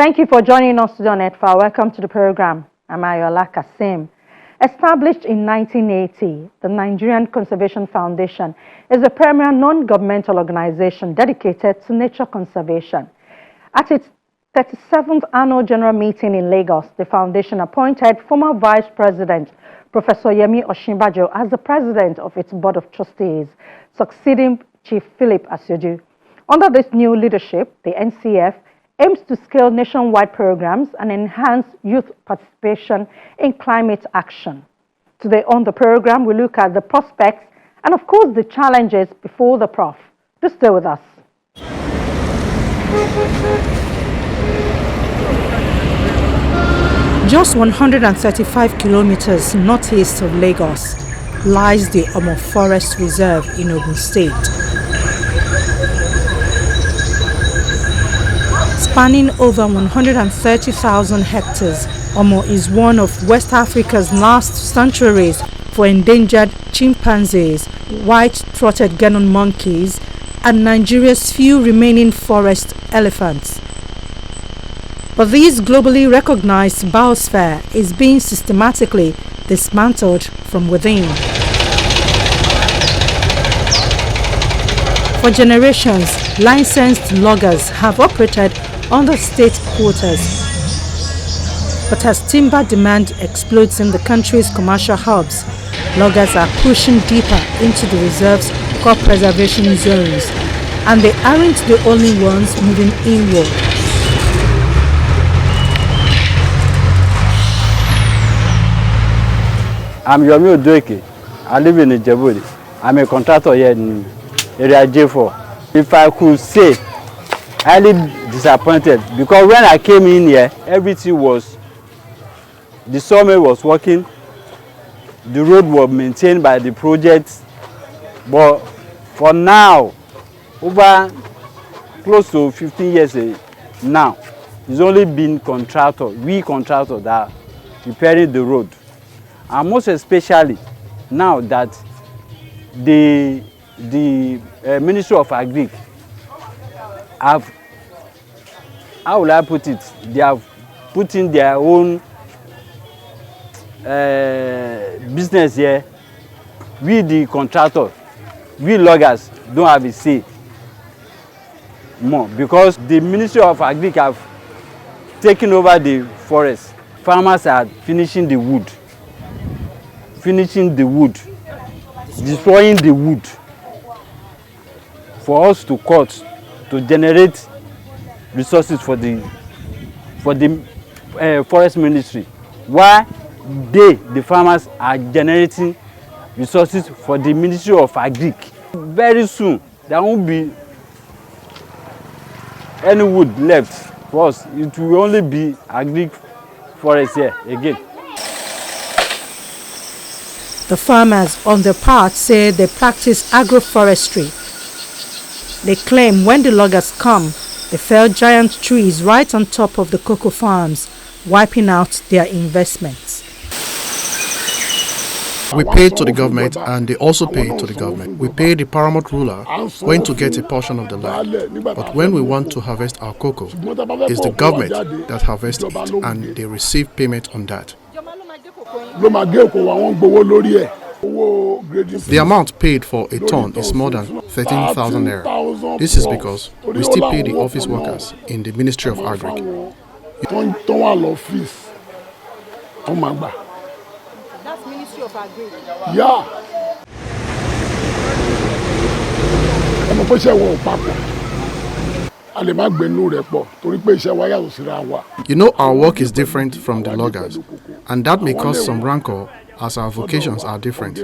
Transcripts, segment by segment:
Thank you for joining us today on EDFA. Welcome to the program. I'm Ayola Kasim. Established in 1980, the Nigerian Conservation Foundation is a premier non-governmental organization dedicated to nature conservation. At its 37th annual general meeting in Lagos, the foundation appointed former Vice President Professor Osinbajo as the president of its board of trustees, succeeding Chief Philip Asioju. Under this new leadership, the NCF aims to scale nationwide programs and enhance youth participation in climate action. Today on the program, we look at the prospects and, of course, the challenges before the prof. Do stay with us. Just 135 kilometers northeast of Lagos lies the Omo Forest Reserve in Ogun State. Spanning over 130,000 hectares, Omo is one of West Africa's last sanctuaries for endangered chimpanzees, white-throated Genon monkeys, and Nigeria's few remaining forest elephants. But this globally recognized biosphere is being systematically dismantled from within. For generations, licensed loggers have operated on the state quotas. But as timber demand explodes in the country's commercial hubs, loggers are pushing deeper into the reserve's core preservation zones, and they aren't the only ones moving inward. I'm Yomi Odoke. I live in Ijebu. I'm a contractor here in area J4. If I could say, highly disappointed, because when I came in here, everything was, the sawmill was working, the road was maintained by the project, but for now, over close to 15 years now, it's only been we contractors that are repairing the road. And most especially now that the Ministry of Agri have, how will I put it, they have put in their own business here. We the contractor, we loggers don't have a say more, because the Ministry of Agri have taken over the forest. Farmers are finishing the wood, destroying the wood for us to cut, to generate resources for the forest ministry, while the farmers are generating resources for the Ministry of Agri. Very soon there won't be any wood left for us. It will only be agri forest here again. The farmers on their part say they practice agroforestry. They claim when the loggers come, they fell giant trees right on top of the cocoa farms, wiping out their investments. We pay to the government and they also pay to the government. We pay the paramount ruler when to get a portion of the land. But when we want to harvest our cocoa, it's the government that harvests it and they receive payment on that. The amount paid for a ton is more than 13,000 naira. This is because we still pay the office workers in the Ministry of Agri. That's Ministry of Agri? Yeah. You know, our work is different from the loggers, and that may cause some rancor as our vocations are different.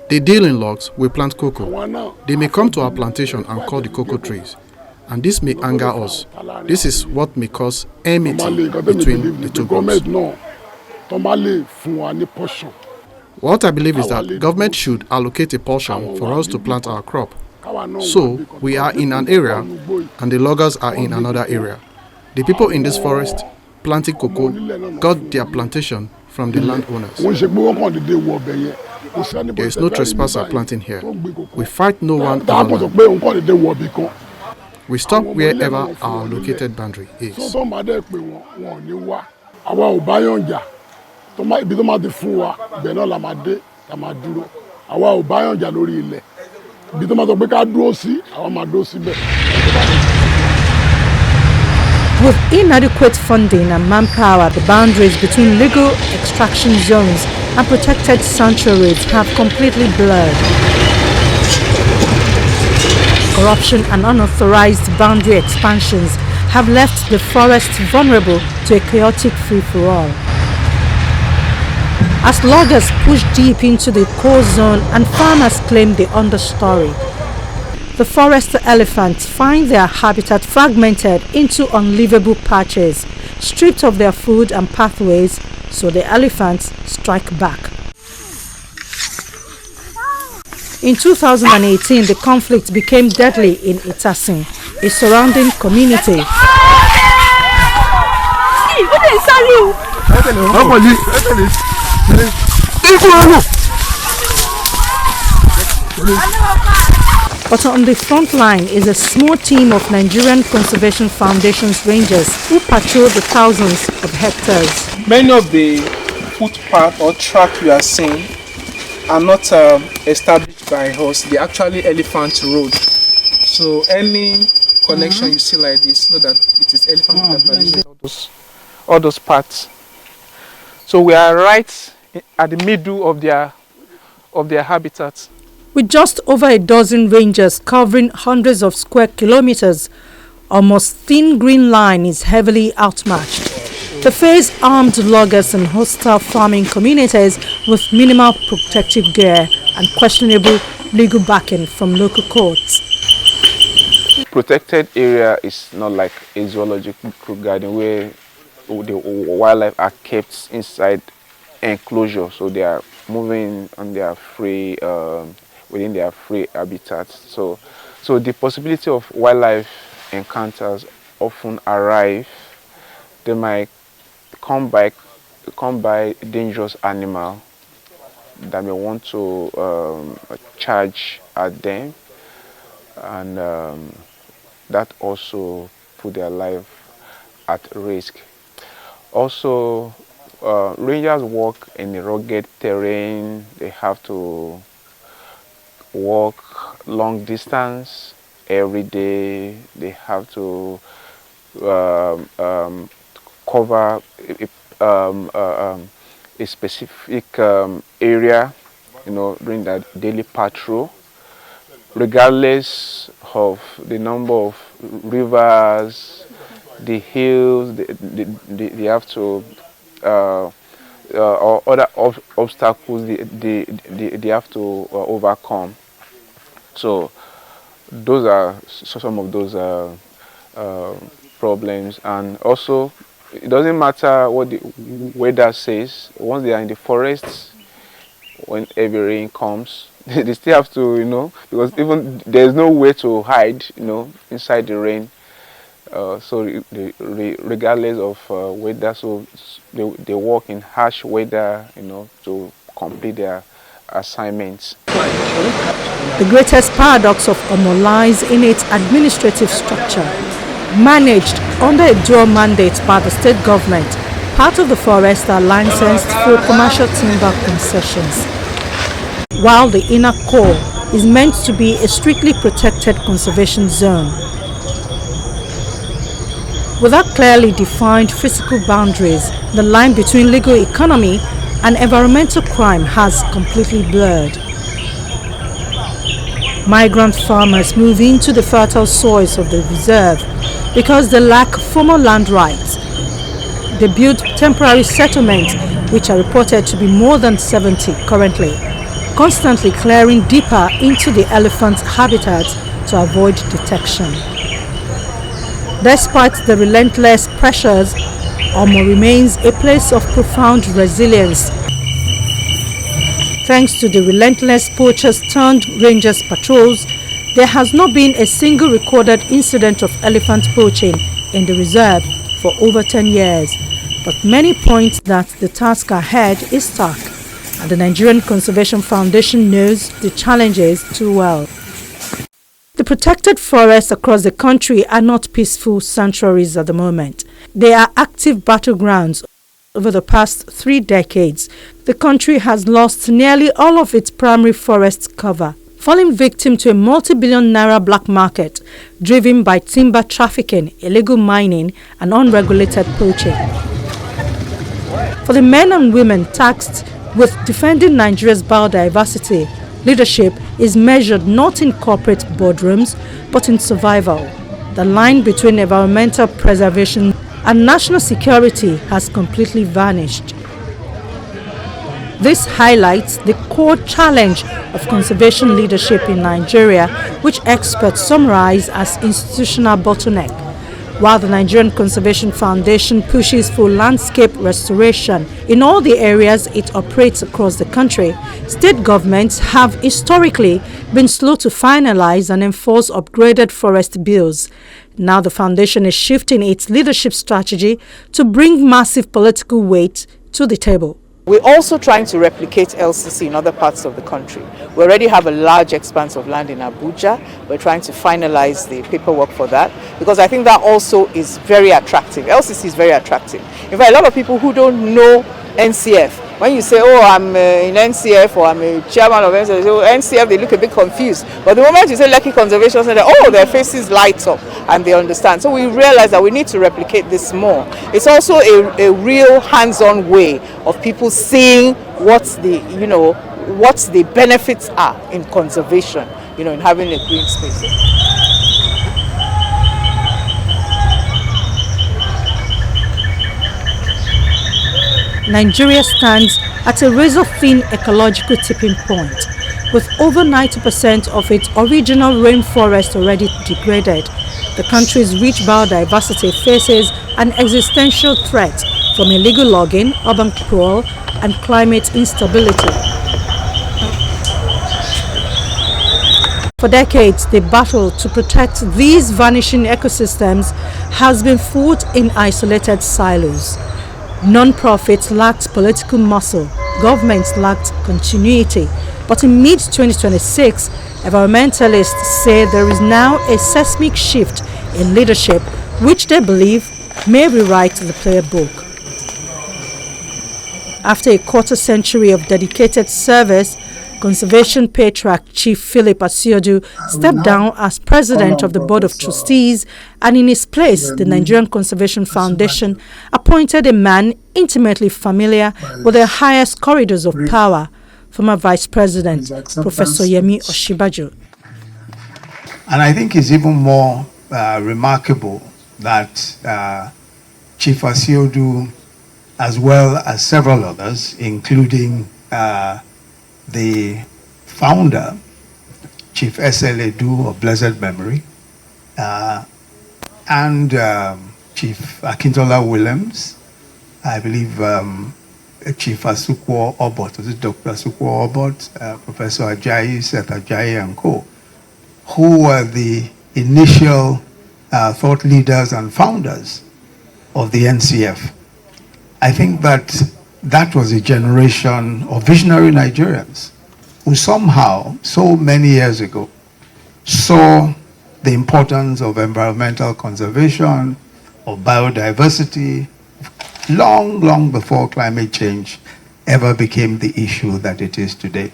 They deal in logs, we plant cocoa. They may come to our plantation and cut the cocoa trees, and this may anger us. This is what may cause enmity between the two groups. What I believe is that government should allocate a portion for us to plant our crop. So we are in an area and the loggers are in another area. The people in this forest planting cocoa got their plantation from the landowners. There is no trespasser planting here. We fight no one. We stop wherever our located boundary is. With inadequate funding and manpower, the boundaries between legal extraction zones and protected sanctuaries have completely blurred. Corruption and unauthorized boundary expansions have left the forest vulnerable to a chaotic free-for-all. As loggers push deep into the core zone and farmers claim the understory, the forest elephants find their habitat fragmented into unlivable patches, stripped of their food and pathways, so the elephants strike back. In 2018, the conflict became deadly in Itasin, a surrounding community. But on the front line is a small team of Nigerian Conservation Foundation's rangers who patrol the thousands of hectares. Many of the footpath or track you are seeing are not established by us. They actually elephant road. So any connection you see like this, know that it is elephant that all those parts. So we are right at the middle of their habitat. With just over a dozen rangers covering hundreds of square kilometers, almost thin green line is heavily outmatched. They face armed loggers and hostile farming communities with minimal protective gear and questionable legal backing from local courts. Protected area is not like a zoological garden where the wildlife are kept inside enclosure, so they are moving on their free within their free habitat. So the possibility of wildlife encounters often arrive. They might come by dangerous animal that may want to charge at them, and that also put their life at risk. Also, rangers walk in a rugged terrain. They have to walk long distance every day. They have to cover a specific area, during that daily patrol, regardless of the number of rivers, the hills. They have to or other obstacles they have to overcome. So those are some of those problems. And also, it doesn't matter what the weather says. Once they are in the forests, when heavy rain comes, they still have to, because even there's no way to hide, inside the rain. So regardless of weather, so they work in harsh weather, to complete their assignments. The greatest paradox of Omo lies in its administrative structure. Managed under a dual mandate by the state government, part of the forest are licensed for commercial timber concessions, while the inner core is meant to be a strictly protected conservation zone. Without clearly defined physical boundaries, the line between legal economy and environmental crime has completely blurred. Migrant farmers move into the fertile soils of the reserve because they lack formal land rights. They build temporary settlements, which are reported to be more than 70 currently, constantly clearing deeper into the elephant's habitat to avoid detection. Despite the relentless pressures, Omo remains a place of profound resilience. Thanks to the relentless poachers turned rangers patrols, there has not been a single recorded incident of elephant poaching in the reserve for over 10 years. But many point that the task ahead is stark, and the Nigerian Conservation Foundation knows the challenges too well. The protected forests across the country are not peaceful sanctuaries at the moment. They are active battlegrounds. Over the past 3 decades, the country has lost nearly all of its primary forest cover, falling victim to a multi-billion naira black market driven by timber trafficking, illegal mining, and unregulated poaching. For the men and women tasked with defending Nigeria's biodiversity, leadership is measured not in corporate boardrooms, but in survival. The line between environmental preservation and national security has completely vanished. This highlights the core challenge of conservation leadership in Nigeria, which experts summarize as institutional bottleneck. While the Nigerian Conservation Foundation pushes for landscape restoration in all the areas it operates across the country, state governments have historically been slow to finalize and enforce upgraded forest bills. Now the foundation is shifting its leadership strategy to bring massive political weight to the table. We're also trying to replicate LCC in other parts of the country. We already have a large expanse of land in Abuja. We're trying to finalize the paperwork for that because I think that also is very attractive. LCC is very attractive. In fact, a lot of people who don't know NCF, when you say, oh, I'm in NCF or I'm a chairman of NCF, they say, oh, NCF, they look a bit confused. But the moment you say Lekki Conservation Center, oh, their faces light up and they understand. So we realize that we need to replicate this more. It's also a real hands-on way of people seeing what the benefits are in conservation, in having a green space. Nigeria stands at a razor-thin ecological tipping point, with over 90% of its original rainforest already degraded. The country's rich biodiversity faces an existential threat from illegal logging, urban sprawl, and climate instability. For decades, the battle to protect these vanishing ecosystems has been fought in isolated silos. Non-profits lacked political muscle, governments lacked continuity. But in mid-2026, environmentalists say there is now a seismic shift in leadership, which they believe may rewrite the playbook. After a quarter century of dedicated service, Conservation patriarch Chief Philip Asiodu stepped down as president of the Board of Trustees, and in his place, the Nigerian Conservation Foundation appointed a man intimately familiar with the highest corridors of power, former Vice President Professor Yemi Osinbajo. And I think it's even more remarkable that Chief Asiodu, as well as several others, including the founder, Chief S.L. Edu of blessed memory, and Chief Akintola Williams, I believe Chief Asukwo Obot, was it Dr. Asukwo Obot, Professor Ajayi, Seth Ajayi and co., who were the initial thought leaders and founders of the NCF. I think that was a generation of visionary Nigerians who somehow, so many years ago, saw the importance of environmental conservation, of biodiversity, long before climate change ever became the issue that it is today.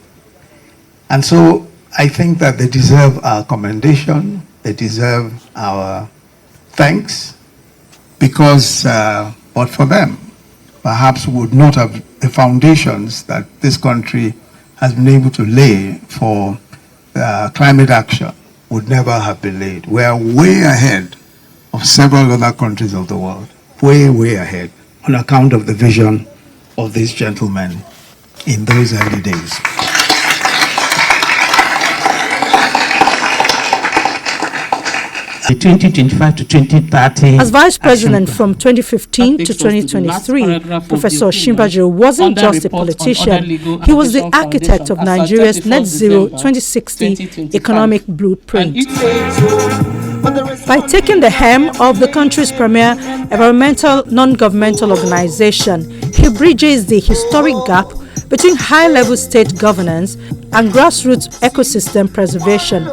And so I think that they deserve our commendation, they deserve our thanks, because but for them, perhaps would not have the foundations that this country has been able to lay for climate action would never have been laid. We are way ahead of several other countries of the world, way ahead, on account of the vision of these gentlemen in those early days. The 2025 to 2030. As Vice President from 2015 to 2023, Professor Osinbajo wasn't just a politician, he was the architect of Nigeria's Net Zero 2060 economic blueprint. By taking the helm of the country's premier environmental non-governmental organization, he bridges the historic gap between high-level state governance and grassroots ecosystem preservation.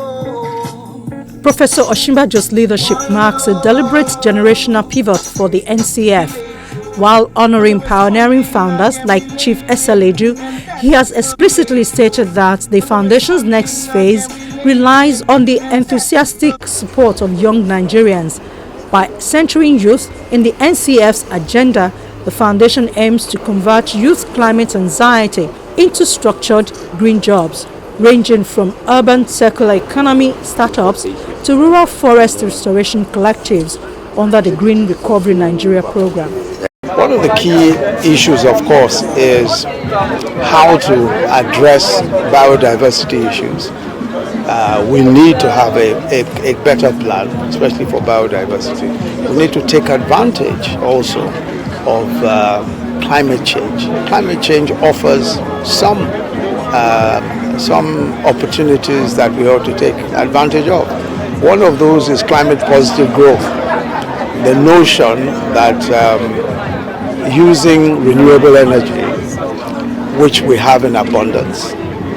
Professor Osinbajo's leadership marks a deliberate generational pivot for the NCF. While honoring pioneering founders like Chief Eseledu, he has explicitly stated that the foundation's next phase relies on the enthusiastic support of young Nigerians. By centering youth in the NCF's agenda, the foundation aims to convert youth climate anxiety into structured green jobs, ranging from urban circular economy startups to rural forest restoration collectives under the Green Recovery Nigeria program. One of the key issues, of course, is how to address biodiversity issues. We need to have a better plan, especially for biodiversity. We need to take advantage also of climate change. Climate change offers some opportunities that we ought to take advantage of. One of those is climate positive growth. The notion that using renewable energy, which we have in abundance,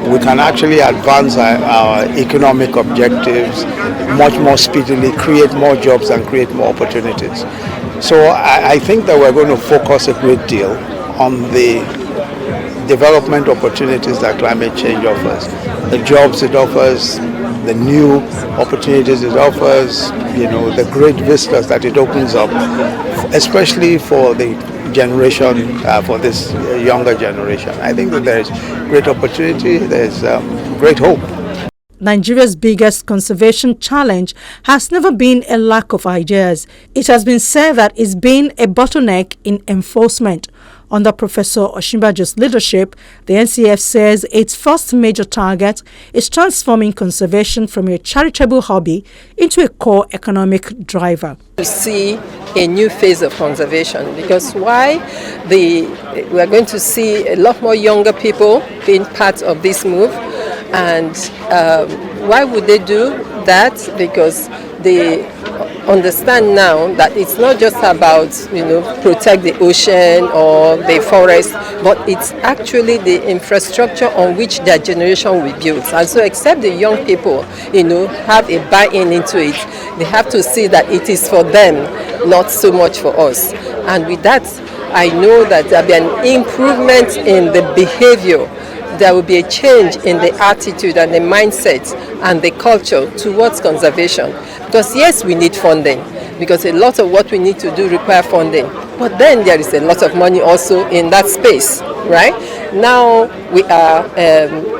we can actually advance our economic objectives much more speedily, create more jobs and create more opportunities. So I think that we're going to focus a great deal on the development opportunities that climate change offers, the jobs it offers, the new opportunities it offers, the great vistas that it opens up, especially for the generation, for this younger generation. I think that there is great opportunity, there's great hope. Nigeria's biggest conservation challenge has never been a lack of ideas. It has been said that it's been a bottleneck in enforcement. Under Professor Osinbajo's leadership, the NCF says its first major target is transforming conservation from a charitable hobby into a core economic driver. We see a new phase of conservation because we are going to see a lot more younger people being part of this move. And why would they do that? Because they understand now that it's not just about protect the ocean or the forest, but it's actually the infrastructure on which their generation will build. And so except the young people have a buy-in into it, they have to see that it is for them, not so much for us. And with that, I know that there will be an improvement in the behavior. There will be a change in the attitude and the mindset and the culture towards conservation. Because yes, we need funding, because a lot of what we need to do require funding. But then there is a lot of money also in that space, right? Now we are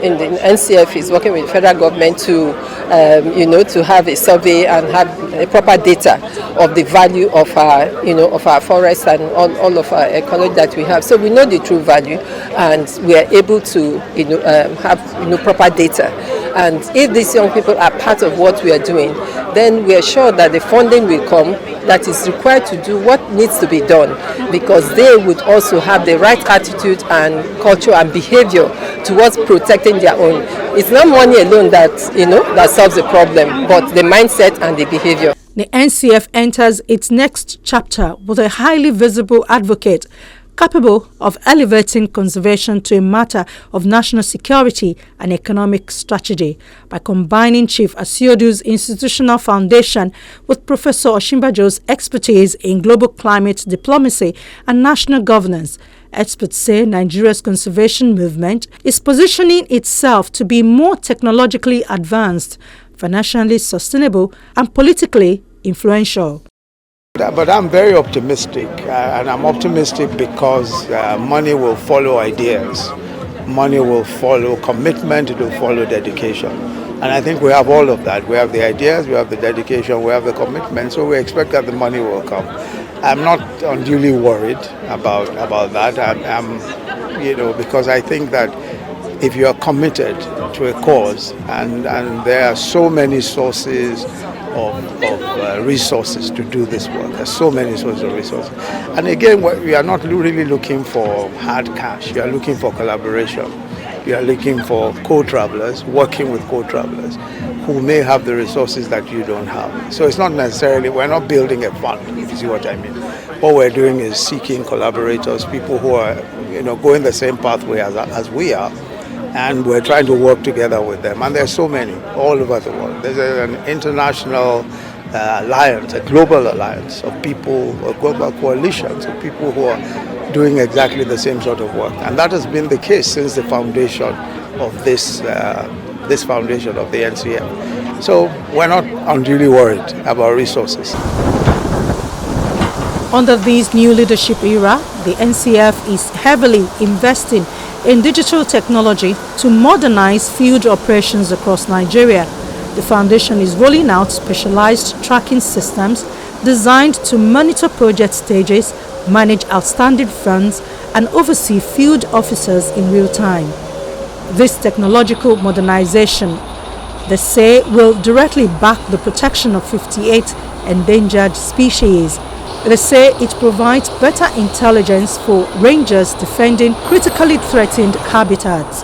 in the NCF is working with the federal government to to have a survey and have proper data of the value of our of our forests and all of our ecology that we have. So we know the true value, and we are able to have proper data. And if these young people are part of what we are doing, then we are sure that the funding will come that is required to do what needs to be done, because they would also have the right attitude and culture and behavior towards protecting their own. It's not money alone that that solves the problem, but the mindset and the behavior. The NCF enters its next chapter with a highly visible advocate capable of elevating conservation to a matter of national security and economic strategy. By combining Chief Asiodu's institutional foundation with Professor Osinbajo's expertise in global climate diplomacy and national governance, experts say Nigeria's conservation movement is positioning itself to be more technologically advanced, financially sustainable, and politically influential. But I'm very optimistic, and I'm optimistic because money will follow ideas, money will follow commitment, it will follow dedication. And I think we have all of that. We have the ideas, we have the dedication, we have the commitment, so we expect that the money will come. I'm not unduly worried about that. I'm because I think that if you are committed to a cause, and there are so many sources of resources to do this work. There's so many sources of resources. And again, we are not really looking for hard cash. We are looking for collaboration. We are looking for co-travelers, working with co-travelers who may have the resources that you don't have. So it's not necessarily, we're not building a fund, if you see what I mean. What we're doing is seeking collaborators, people who are going the same pathway as we are, and we're trying to work together with them. And there's so many all over the world. There's an international alliance, a global alliance of people, a global coalitions of people who are doing exactly the same sort of work. And that has been the case since the foundation of this foundation of the NCF. So we're not unduly worried about resources. Under this new leadership era, the NCF is heavily investing in digital technology to modernize field operations across Nigeria. The foundation is rolling out specialized tracking systems designed to monitor project stages, manage outstanding funds, and oversee field officers in real time. This technological modernization, they say, will directly back the protection of 58 endangered species. They say it provides better intelligence for rangers defending critically threatened habitats.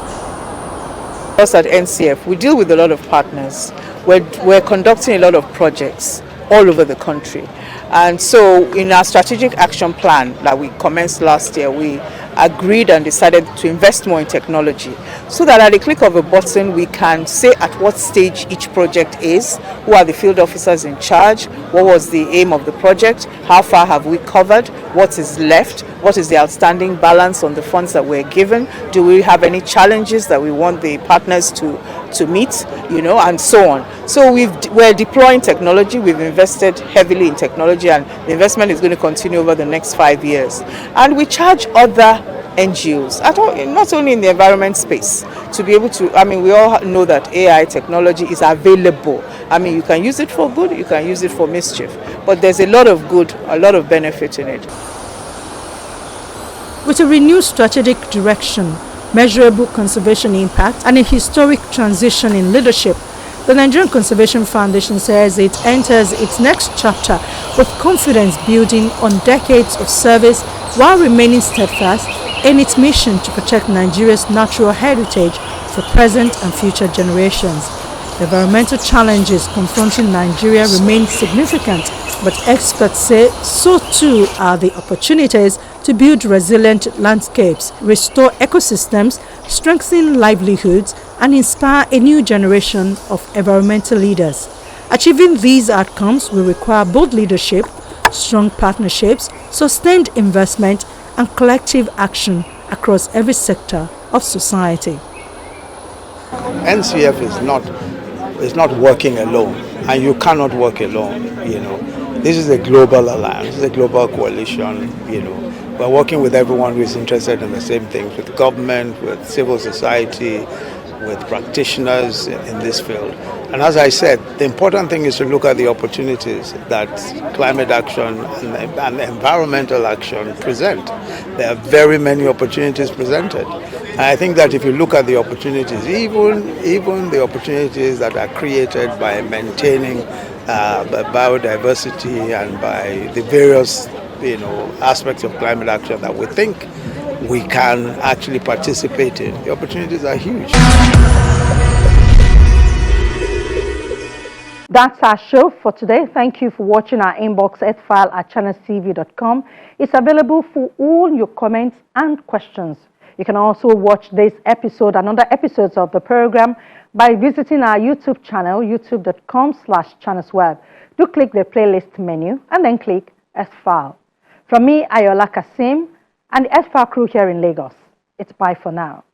Us at NCF, we deal with a lot of partners. We're conducting a lot of projects all over the country. And so in our strategic action plan that we commenced last year, we agreed and decided to invest more in technology so that at the click of a button we can say at what stage each project is, who are the field officers in charge, what was the aim of the project, how far have we covered, what is left, what is the outstanding balance on the funds that we're given, do we have any challenges that we want the partners to meet, and so on. So we're deploying technology, we've invested heavily in technology, and the investment is going to continue over the next 5 years. And we charge other NGOs, not only in the environment space, to be able to, we all know that AI technology is available. You can use it for good, you can use it for mischief, but there's a lot of good, a lot of benefit in it. With a renewed strategic direction, measurable conservation impact, and a historic transition in leadership, the Nigerian Conservation Foundation says it enters its next chapter with confidence building on decades of service while remaining steadfast in its mission to protect Nigeria's natural heritage for present and future generations. The environmental challenges confronting Nigeria remain significant, but experts say so too are the opportunities to build resilient landscapes, restore ecosystems, strengthen livelihoods, and inspire a new generation of environmental leaders. Achieving these outcomes will require bold leadership, strong partnerships, sustained investment, and collective action across every sector of society. NCF is not working alone, and you cannot work alone. This is a global alliance, it's a global coalition. We're working with everyone who is interested in the same things, with government, with civil society, with practitioners in this field. And as I said, the important thing is to look at the opportunities that climate action and environmental action present. There are very many opportunities presented. And I think that if you look at the opportunities, even the opportunities that are created by maintaining biodiversity and by the various aspects of climate action that we think we can actually participate in, the opportunities are huge. That's our show for today. Thank you for watching our inbox file at channelstv.com. It's available for all your comments and questions. You can also watch this episode and other episodes of the program by visiting our YouTube channel, youtube.com/channelsweb. Do click the playlist menu and then click S-File. From me, Ayola Kasim, and the S-File crew here in Lagos, it's bye for now.